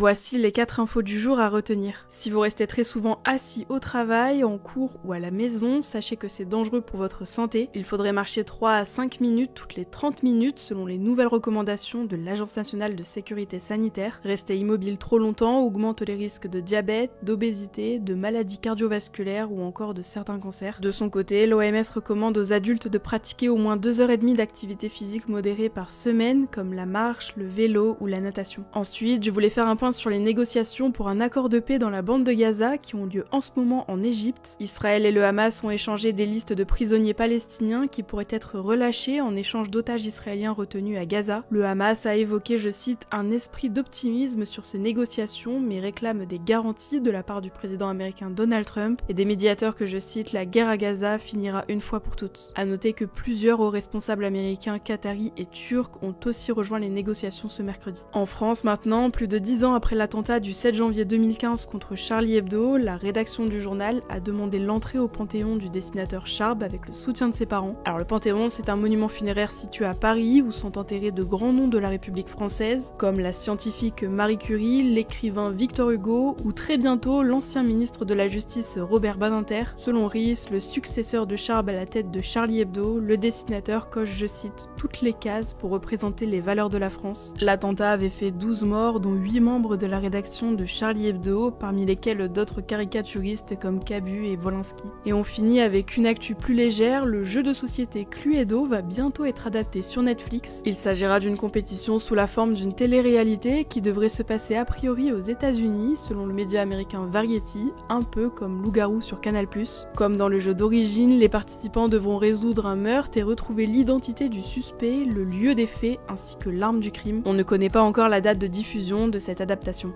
Voici les 4 infos du jour à retenir. Si vous restez très souvent assis au travail, en cours ou à la maison, sachez que c'est dangereux pour votre santé. Il faudrait marcher 3 à 5 minutes toutes les 30 minutes selon les nouvelles recommandations de l'Agence nationale de sécurité sanitaire. Rester immobile trop longtemps augmente les risques de diabète, d'obésité, de maladies cardiovasculaires ou encore de certains cancers. De son côté, l'OMS recommande aux adultes de pratiquer au moins 2h30 d'activité physique modérée par semaine, comme la marche, le vélo ou la natation. Ensuite, je voulais faire un point sur les négociations pour un accord de paix dans la bande de Gaza qui ont lieu en ce moment en Égypte. Israël et le Hamas ont échangé des listes de prisonniers palestiniens qui pourraient être relâchés en échange d'otages israéliens retenus à Gaza. Le Hamas a évoqué, je cite, un esprit d'optimisme sur ces négociations mais réclame des garanties de la part du président américain Donald Trump et des médiateurs que, je cite, la guerre à Gaza finira une fois pour toutes. A noter que plusieurs hauts responsables américains, qataris et turcs ont aussi rejoint les négociations ce mercredi. En France maintenant, plus de 10 ans après l'attentat du 7 janvier 2015 contre Charlie Hebdo, la rédaction du journal a demandé l'entrée au Panthéon du dessinateur Charb avec le soutien de ses parents. Alors le Panthéon, c'est un monument funéraire situé à Paris où sont enterrés de grands noms de la République française, comme la scientifique Marie Curie, l'écrivain Victor Hugo ou très bientôt l'ancien ministre de la Justice Robert Badinter. Selon Ries, le successeur de Charb à la tête de Charlie Hebdo, le dessinateur coche, je cite, toutes les cases pour représenter les valeurs de la France. L'attentat avait fait 12 morts, dont 8 membres de la rédaction de Charlie Hebdo, parmi lesquels d'autres caricaturistes comme Cabu et Wolinski. Et on finit avec une actu plus légère, le jeu de société Cluedo va bientôt être adapté sur Netflix. Il s'agira d'une compétition sous la forme d'une télé-réalité qui devrait se passer a priori aux États-Unis, selon le média américain Variety, un peu comme Loup-garou sur Canal+. Comme dans le jeu d'origine, les participants devront résoudre un meurtre et retrouver l'identité du suspect, le lieu des faits ainsi que l'arme du crime. On ne connaît pas encore la date de diffusion de cette adaptation.